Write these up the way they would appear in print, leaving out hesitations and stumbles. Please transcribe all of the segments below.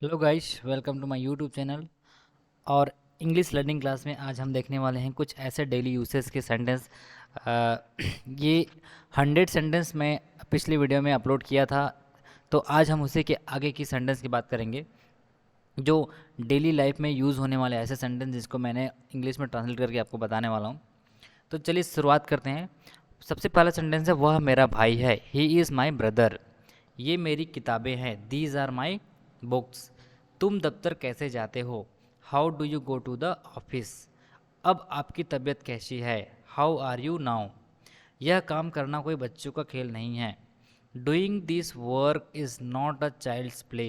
Hello guys, welcome to my YouTube channel. और English learning class में आज हम देखने वाले हैं कुछ ऐसे डेली यूसेस के सेंटेंस। ये 100 सेंटेंस मैं पिछली वीडियो में अपलोड किया था, तो आज हम उसी के आगे की सेंटेंस की बात करेंगे जो डेली लाइफ में यूज़ होने वाले ऐसे सेंटेंस जिसको मैंने इंग्लिश में ट्रांसलेट करके आपको बताने वाला हूँ। तो चलिए शुरुआत करते हैं। सबसे पहला सेंटेंस है, वह मेरा भाई है। He is my brother. ये मेरी किताबें हैं। These are my books. तुम दफ्तर कैसे जाते हो? How do you go to the office? अब आपकी तबीयत कैसी है? How are you now? यह काम करना कोई बच्चों का खेल नहीं है। Doing this work is not a child's play.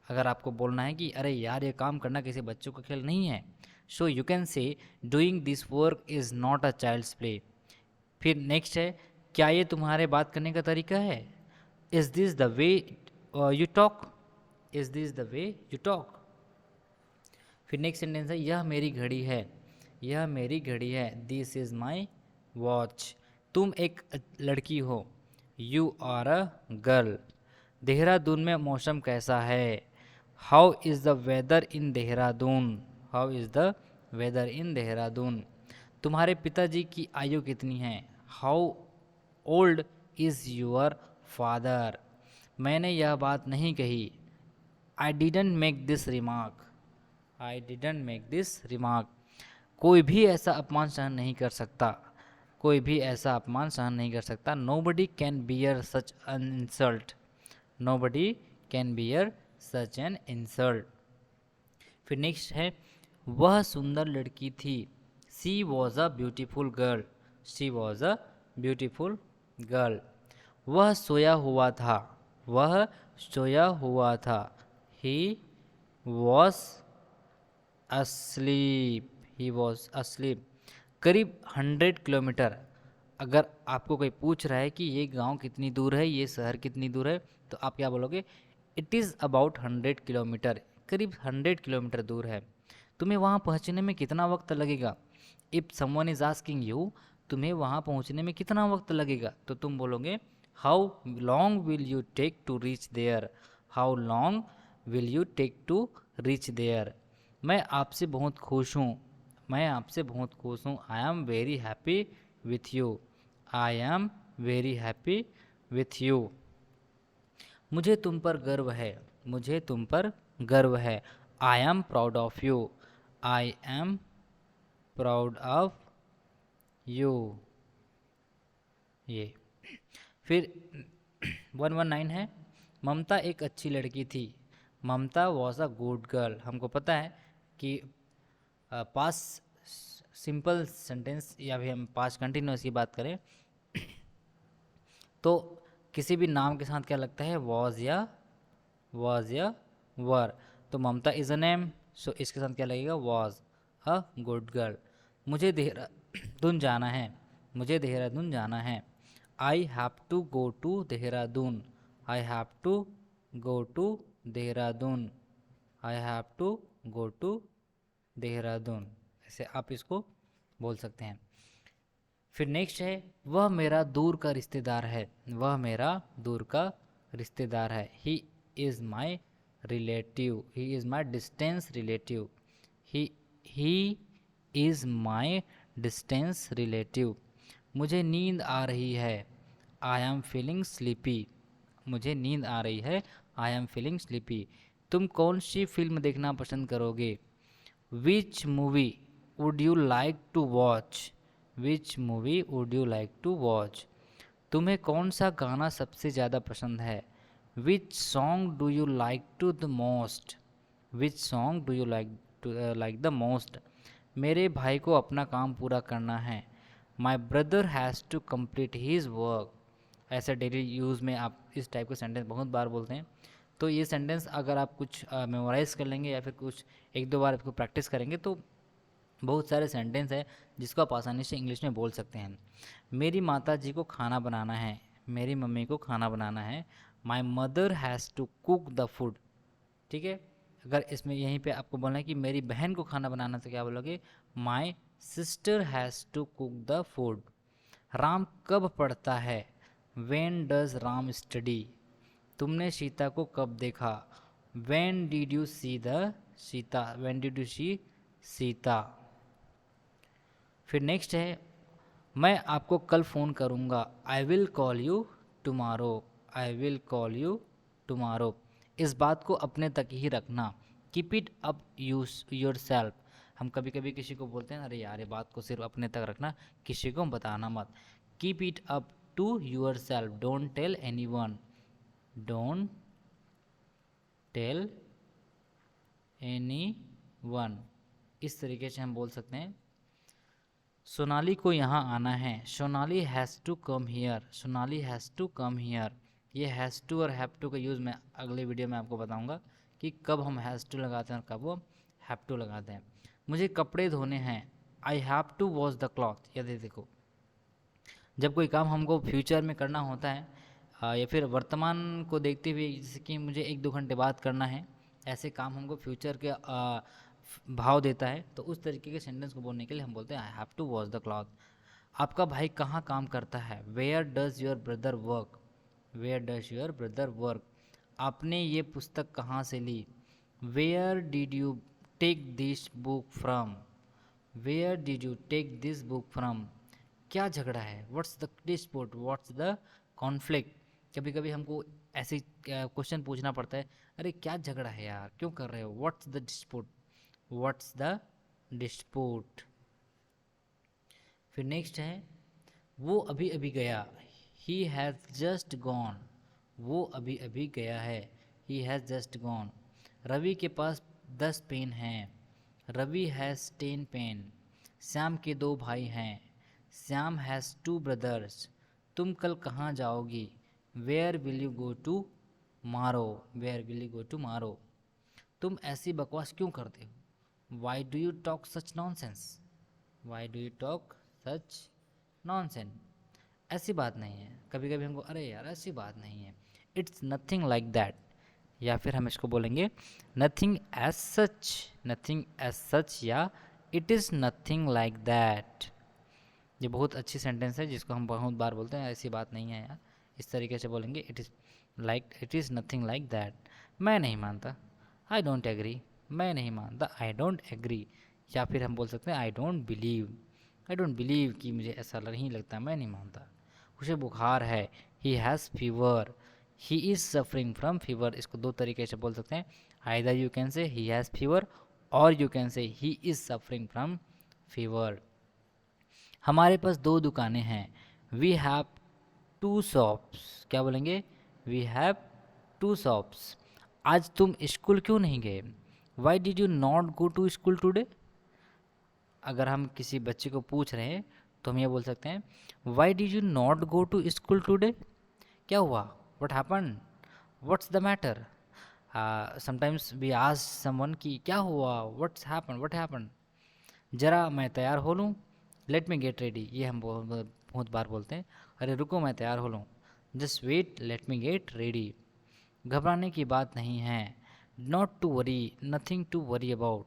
अगर आपको बोलना है कि अरे यार ये काम करना किसी बच्चों का खेल नहीं है, so you can say doing this work is not a child's play. फिर नेक्स्ट है, क्या ये तुम्हारे बात करने का तरीका है? Is this the way you talk? Is this the way you talk? फिर नेक्स्ट सेंटेंस है, यह मेरी घड़ी है। यह मेरी घड़ी है। This is my watch. तुम एक लड़की हो। You are a girl. Dehradun में मौसम कैसा है? How is the weather in Dehradun? How is the weather in Dehradun? तुम्हारे पिताजी की आयु कितनी है? How old is your father? मैंने यह बात नहीं कही। I didn't make this remark. I didn't make this remark. कोई भी ऐसा अपमान सहन नहीं कर सकता। कोई भी ऐसा अपमान सहन नहीं कर सकता। Nobody can bear such an insult. Nobody can bear such an insult. फिर नेक्स्ट है, वह सुंदर लड़की थी। She was a beautiful girl. She was a beautiful girl. वह सोया हुआ था। वह सोया हुआ था। He was asleep। He was asleep। करीब 100 किलोमीटर। अगर आपको कोई पूछ रहा है कि ये गांव कितनी दूर है, ये शहर कितनी दूर है, तो आप क्या बोलोगे? It is about 100 kilometre. करीब 100 किलोमीटर दूर है। तुम्हें वहाँ पहुँचने में कितना वक्त लगेगा? If someone is asking you, तुम्हें वहाँ पहुँचने में कितना वक्त लगेगा, तो तुम बोलोगे, how long will you take to reach there? How long will you take to reach there? मैं आपसे बहुत खुश हूँ। मैं आपसे बहुत खुश हूँ। I am very happy with you. I am very happy with you. मुझे तुम पर गर्व है। मुझे तुम पर गर्व है। I am proud of you. I am proud of you. ये फिर 119 है, ममता एक अच्छी लड़की थी। ममता वॉज अ गुड गर्ल। हमको पता है कि पास सिंपल सेंटेंस या फिर हम पास कंटिन्यूस की बात करें तो किसी भी नाम के साथ क्या लगता है? वॉज या वर। तो ममता इज़ अ नेम, सो इसके साथ क्या लगेगा? Was a good girl. मुझे देहरादून जाना है। मुझे देहरादून जाना है। I have to go to Dehradun. I have to go to Dehradun. I have to go to Dehradun. ऐसे आप इसको बोल सकते हैं। फिर नेक्स्ट है, वह मेरा दूर का रिश्तेदार है। वह मेरा दूर का रिश्तेदार है। He is my relative. He is my distance relative. He is my distance relative. मुझे नींद आ रही है। I am feeling sleepy. मुझे नींद आ रही है। I am feeling sleepy. तुम कौन सी फिल्म देखना पसंद करोगे? Which movie would you like to watch? Which movie would you like to watch? तुम्हें कौन सा गाना सबसे ज़्यादा पसंद है? Which song do you like to the most? Which song do you like the most? मेरे भाई को अपना काम पूरा करना है। My brother has to complete his work. ऐसे डेली यूज़ में आप इस टाइप के सेंटेंस बहुत बार बोलते हैं। तो ये सेंटेंस अगर आप कुछ मेमोराइज़ कर लेंगे या फिर कुछ एक दो बार इसको प्रैक्टिस करेंगे तो बहुत सारे सेंटेंस हैं जिसको आप आसानी से इंग्लिश में बोल सकते हैं। मेरी माता जी को खाना बनाना है। मेरी मम्मी को खाना बनाना है। My mother has to cook the food. ठीक है। अगर इसमें यहीं पे आपको बोलना है कि मेरी बहन को खाना बनाना, तो क्या बोलोगे? My sister has to cook the food. Ram कब पढ़ता है? When does Ram study? तुमने सीता को कब देखा? When did you see the Sita, when did you see Sita. फिर नेक्स्ट है मैं आपको कल फ़ोन करूँगा, I will call you tomorrow, I will call you tomorrow. इस बात को अपने तक ही रखना, keep it up yourself. हम कभी कभी किसी को बोलते हैं अरे यार ये बात को सिर्फ अपने तक रखना, किसी को बताना मत। Keep it up to yourself, don't tell anyone, don't tell anyone. इस तरीके से हम बोल सकते हैं सोनाली को यहाँ आना है, Sonali has to come here, Sonali has to come here. ये हैज़ टू और हैव टू का यूज़ मैं अगले वीडियो में आपको बताऊंगा कि कब हम हैज़ टू लगाते हैं और कब वो हैव टू लगाते हैं। मुझे कपड़े धोने हैं, I have to wash the cloth. ये देखो, जब कोई काम हमको फ्यूचर में करना होता है या फिर वर्तमान को देखते हुए, जैसे कि मुझे 1-2 घंटे बाद करना है, ऐसे काम हमको फ्यूचर के भाव देता है, तो उस तरीके के सेंटेंस को बोलने के लिए हम बोलते हैं I have to wash the cloth. आपका भाई कहाँ काम करता है, where does your brother work, where does your brother work. आपने ये पुस्तक कहाँ से ली, where did you take this book from, where did you take this book from. क्या झगड़ा है, what's the dispute, what's the conflict. कभी कभी हमको ऐसे क्वेश्चन पूछना पड़ता है, अरे क्या झगड़ा है यार, क्यों कर रहे हो, what's the dispute, what's the dispute. फिर नेक्स्ट है वो अभी अभी गया, ही हैज़ जस्ट गॉन, वो अभी अभी गया है, he has just gone. Ravi के पास 10 पेन हैं, रवि हैज़ 10 पेन। श्याम के 2 भाई हैं, श्याम हैज़ 2 ब्रदर्स। तुम कल कहाँ जाओगी, where will you go tomorrow, where will you go tomorrow. तुम ऐसी बकवास क्यों करते हो, why do you talk such nonsense, why do you talk such nonsense. ऐसी बात नहीं है, कभी कभी हमको अरे यार ऐसी बात नहीं है, इट्स नथिंग लाइक दैट। या फिर हम इसको बोलेंगे nothing as such, nothing as such, या it is nothing like that. ये बहुत अच्छी सेंटेंस है जिसको हम बहुत बार बोलते हैं, ऐसी बात नहीं है यार। इस तरीके से बोलेंगे it is nothing like that. मैं नहीं मानता, आई डोंट एग्री, मैं नहीं मानता, आई डोंट एग्री। या फिर हम बोल सकते हैं I don't believe, I don't believe कि मुझे ऐसा नहीं लगता, मैं नहीं मानता। उसे बुखार है, he has fever, he is suffering from fever. इसको 2 तरीके से बोल सकते हैं, either you can say he has fever और you can say he is suffering from fever. हमारे पास 2 दुकानें हैं, वी हैव 2 शॉप्स। क्या बोलेंगे, वी हैव 2 शॉप्स। आज तुम स्कूल क्यों नहीं गए, why did you not go to school today. अगर हम किसी बच्चे को पूछ रहे हैं तो हम ये बोल सकते हैं why did you not go to school today. क्या हुआ, what happen, what's the matter. Sometimes we ask someone कि क्या हुआ, व्हाट्स हैपन, व्हाट हैपन। ज़रा मैं तैयार हो लूँ, लेट मी गेट रेडी। ये हम बहुत बार बोलते हैं, अरे रुको मैं तैयार हो लूँ, just wait let me get ready. घबराने की बात नहीं है, not to worry, nothing to worry about,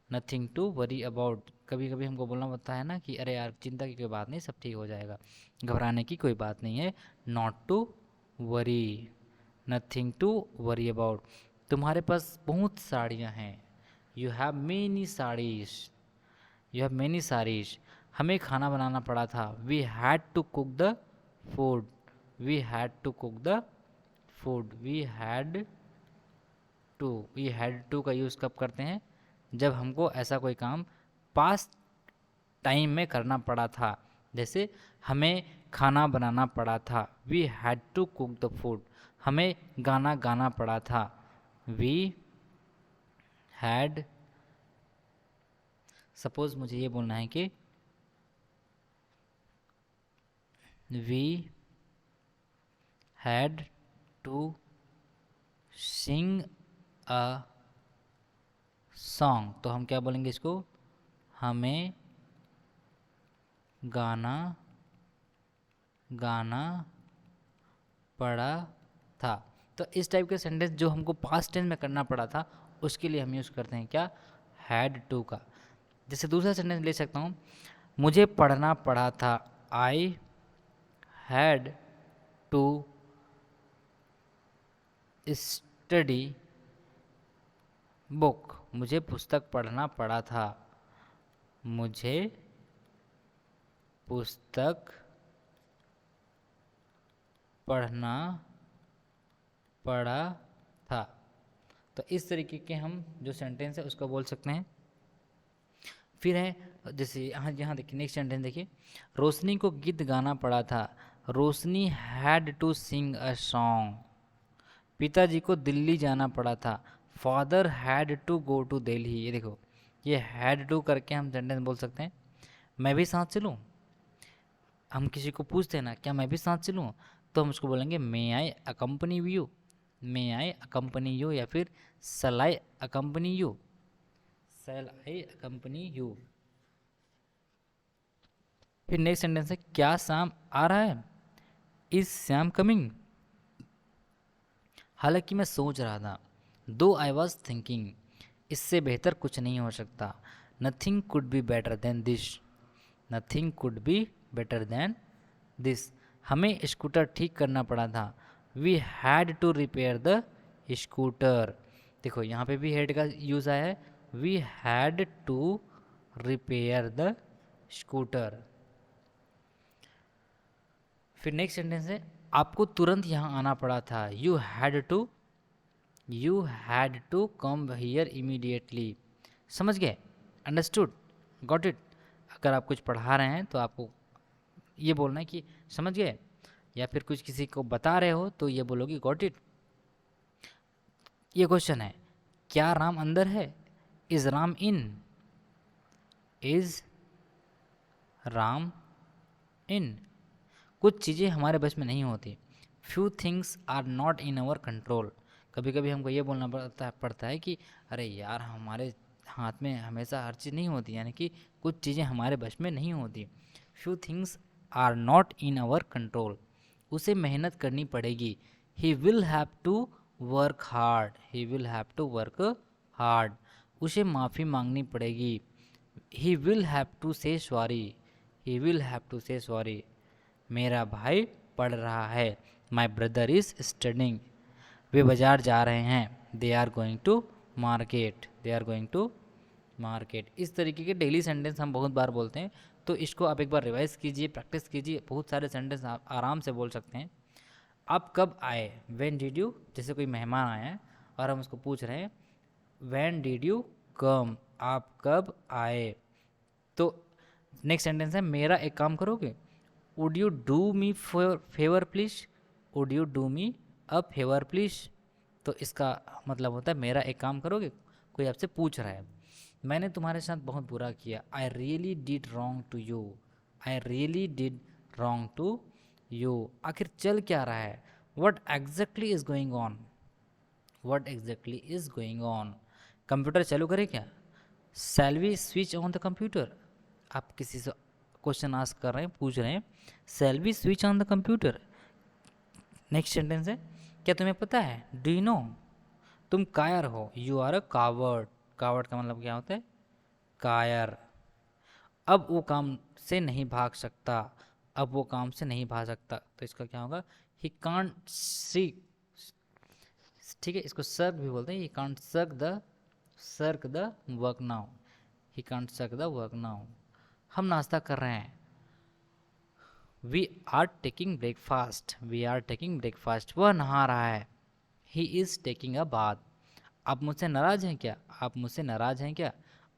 nothing to worry about. कभी कभी हमको बोलना पड़ता है ना कि अरे यार चिंता की कोई बात नहीं, सब ठीक हो जाएगा, घबराने की कोई बात नहीं है, not to worry, nothing to worry about. तुम्हारे पास बहुत साड़ियाँ हैं, you have many saris, you have many saris. हमें खाना बनाना पड़ा था, we had to cook the food, we had to cook the food, we had to का यूज़ कब करते हैं, जब हमको ऐसा कोई काम पास्ट टाइम में करना पड़ा था। जैसे हमें खाना बनाना पड़ा था, we had to cook the food. हमें गाना गाना पड़ा था, वी हैड, सपोज मुझे ये बोलना है कि we had to sing a song, तो हम क्या बोलेंगे इसको, हमें गाना गाना पड़ा था। तो इस टाइप के सेंटेंस जो हमको पास्ट टेंस में करना पड़ा था उसके लिए हम यूज़ करते हैं क्या, हैड टू का। जैसे दूसरा सेंटेंस ले सकता हूँ, मुझे पढ़ना पड़ा था, I had to study book, मुझे पुस्तक पढ़ना पड़ा था। मुझे पुस्तक पढ़ना पड़ा था। तो इस तरीके के हम जो सेंटेंस है उसको बोल सकते हैं। फिर है जैसे यहाँ देखिए नेक्स्ट सेंटेंस देखिए, रोशनी को गीत गाना पड़ा था। Roshni had to sing a song. पिताजी को दिल्ली जाना पड़ा था। Father had to go to Delhi. ये देखो, ये हैड टू करके हम सेंटेंस बोल सकते हैं। मैं भी साथ चलूँ, हम किसी को पूछते हैं ना क्या मैं भी साथ चलूँ, तो हम उसको बोलेंगे may I accompany you, may I accompany you, या फिर shall I accompany you, shall I accompany you. फिर नेक्स्ट सेंटेंस है, क्या शाम आ रहा है, इज श्याम कमिंग। हालांकि मैं सोच रहा था, दो आई वॉज थिंकिंग, इससे बेहतर कुछ नहीं हो सकता। Nothing could be better than this, nothing could be better than this. हमें स्कूटर ठीक करना पड़ा था। We had to repair the scooter. देखो यहाँ पे भी हेड का यूज़ आया है, we had to repair the scooter. फिर नेक्स्ट सेंटेंस है, आपको तुरंत यहाँ आना पड़ा था। You had to come here immediately. समझ गए, अंडरस्टूड, गॉट इट। अगर आप कुछ पढ़ा रहे हैं तो आपको ये बोलना है कि समझ गए, या फिर कुछ किसी को बता रहे हो तो ये बोलोगे गॉट इट। ये क्वेश्चन है, क्या राम अंदर है, is Ram in, is Ram in. कुछ चीज़ें हमारे बस में नहीं होती। Few things are not in our control. कभी कभी हमको ये बोलना पड़ता है कि अरे यार हमारे हाथ में हमेशा हर चीज़ नहीं होती, यानी कि कुछ चीज़ें हमारे बस में नहीं होती। Few things are not in our control. उसे मेहनत करनी पड़ेगी। He will have to work hard, he will have to work hard. उसे माफ़ी मांगनी पड़ेगी। He will have to say sorry, he will have to say sorry. मेरा भाई पढ़ रहा है, माई ब्रदर इज स्टडिंग। वे बाजार जा रहे हैं, they are going to market, they are going to market. इस तरीके के डेली सेंटेंस हम बहुत बार बोलते हैं, तो इसको आप एक बार रिवाइज कीजिए, प्रैक्टिस कीजिए, बहुत सारे सेंटेंस आप आराम से बोल सकते हैं। आप कब आए, व्हेन डिड यू, जैसे कोई मेहमान आया है और हम उसको पूछ रहे हैं व्हेन डिड यू कम, आप कब आए। तो नेक्स्ट सेंटेंस है, मेरा एक काम करोगे, would you do me favour please, would you do me a favour please. तो इसका मतलब होता है मेरा एक काम करोगे, कोई आपसे पूछ रहा है मैंने तुम्हारे साथ बहुत बुरा किया, I really did wrong to you, I really did wrong to you. आखिर चल क्या रहा है, what exactly is going on, what exactly is going on. Computer चालू करें क्या, shall we switch on the computer. आप किसी से क्वेश्चन आस्क कर रहे हैं, पूछ रहे हैं shall we switch on the computer. Next sentence है, क्या तुम्हें पता है, डू यू नो, तुम कायर हो, you are a coward. Coward का मतलब क्या होता है, कायर। अब वो काम से नहीं भाग सकता, अब वो काम से नहीं भाग सकता, तो इसका क्या होगा, ही कांट सी, ठीक है, इसको सर्क भी बोलते हैं, he can't shirk the work now, he can't shirk the work now. हम नाश्ता कर रहे हैं, we are taking breakfast, we are taking breakfast. वह नहा रहा है, he is taking a bath. आप मुझसे नाराज़ हैं क्या, आप मुझसे नाराज़ हैं क्या।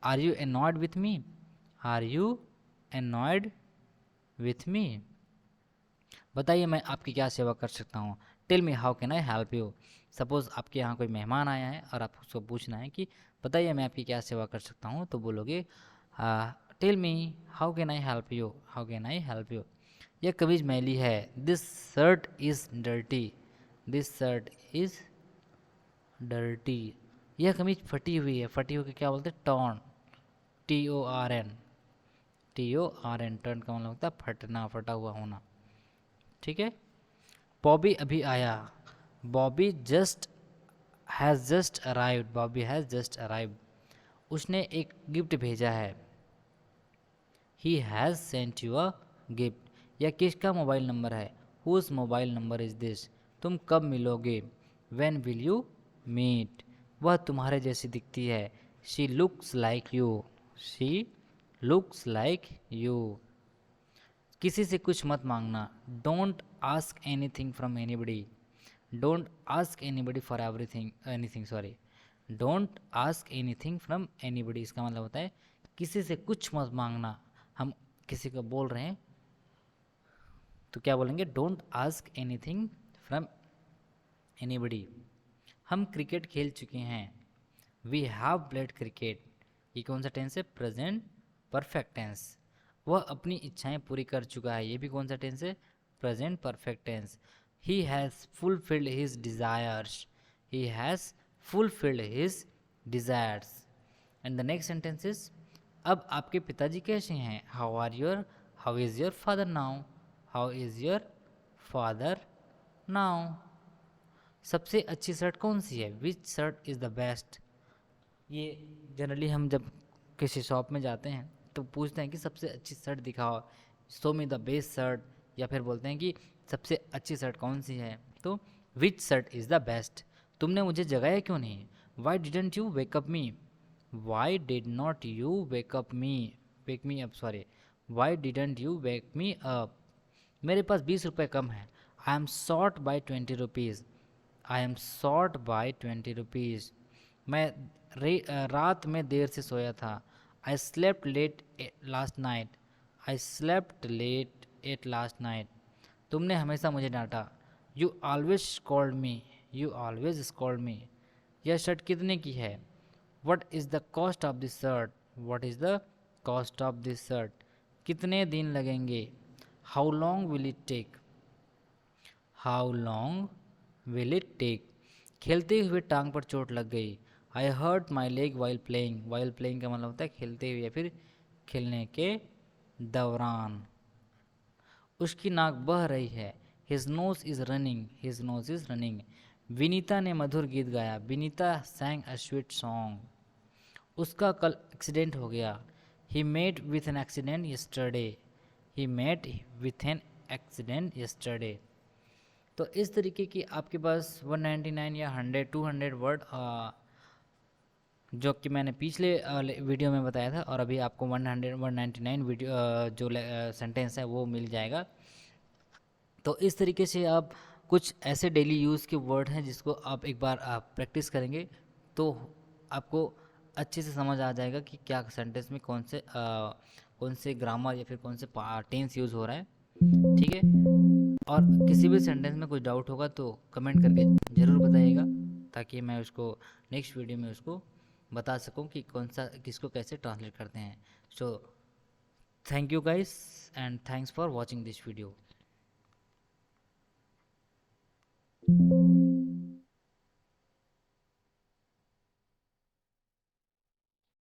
Are you annoyed with me, are you annoyed with me. बताइए मैं आपकी क्या सेवा कर सकता हूँ, tell me how can I help you. Suppose आपके यहाँ कोई मेहमान आया है और आपको उसको पूछना है कि बताइए मैं आपकी क्या सेवा कर सकता हूँ, तो बोलोगे tell me how can I help you, how can I help you. यह कमीज मैली है, this shirt is dirty, this shirt is dirty. यह कमीज फटी हुई है, फटी हुई को क्या बोलते हैं, टॉर्न, TORN, TORN। टर्न का मतलब होता है फटना, फटा हुआ होना, ठीक है। बॉबी अभी आया, Bobby just has just arrived, Bobby has just arrived. उसने एक गिफ्ट भेजा है, he has sent you a gift. यह किसका मोबाइल नंबर है, whose mobile number is this. तुम कब मिलोगे, व्हेन विल यू मीट, वह तुम्हारे जैसी दिखती है। She looks like you. She looks like you. किसी से कुछ मत मांगना। Don't ask anything from anybody. Don't ask anybody for everything anything sorry. Don't ask anything from anybody, इसका मतलब होता है किसी से कुछ मत मांगना। हम किसी को बोल रहे हैं तो क्या बोलेंगे? Don't ask anything from anybody. हम क्रिकेट खेल चुके हैं। We have played cricket. ये कौन सा टेंस है? Present perfect tense. वह अपनी इच्छाएं पूरी कर चुका है। ये भी कौन सा टेंस है? Present perfect tense. He has fulfilled his desires. He has fulfilled his desires. And the next sentence is, अब आपके पिताजी कैसे हैं? How is your father now? How is your father now? सबसे अच्छी शर्ट कौन सी है? Which shirt is the best? ये जनरली हम जब किसी शॉप में जाते हैं तो पूछते हैं कि सबसे अच्छी शर्ट दिखाओ, show me the best shirt, या फिर बोलते हैं कि सबसे अच्छी शर्ट कौन सी है? तो which shirt is the best? तुमने मुझे जगाया क्यों नहीं? Why didn't you wake up me? Why did not you wake up me? Wake me up sorry. Why didn't you wake me up? मेरे पास 20 रुपये कम है। I am short by 20 rupees. I am short by 20 rupees. मैं रात में देर से सोया था। I slept late last night. I slept late at last night. तुमने हमेशा मुझे डांटा। You always called me. You always scold me. यह शर्ट कितने की है? What is the cost of this shirt? What is the cost of this shirt? कितने दिन लगेंगे? How long will it take? How long will it take? खेलते हुए टांग पर चोट लग गई। I hurt my leg while playing. While playing का मतलब होता है खेलते हुए या फिर खेलने के दौरान। उसकी नाक बह रही है। His nose is running. His nose is running. Vinita ने मधुर गीत गाया। Vinita sang a sweet song. उसका कल एक्सीडेंट हो गया। He met with an accident yesterday. He met with an accident yesterday. तो इस तरीके की आपके पास 199 या 100 200 वर्ड जो कि मैंने पिछले वीडियो में बताया था, और अभी आपको 100 199 वीडियो जो सेंटेंस है वो मिल जाएगा। तो इस तरीके से आप कुछ ऐसे डेली यूज़ के वर्ड हैं जिसको आप एक बार आप प्रैक्टिस करेंगे तो आपको अच्छे से समझ आ जाएगा कि क्या सेंटेंस में कौन से ग्रामर या फिर कौन से टेंस यूज़ हो रहा है। ठीक है। और किसी भी सेंटेंस में कोई डाउट होगा तो कमेंट करके ज़रूर बताइएगा, ताकि मैं उसको नेक्स्ट वीडियो में उसको बता सकूं कि कौन सा किसको कैसे ट्रांसलेट करते हैं। So thank you guys and thanks for watching this video.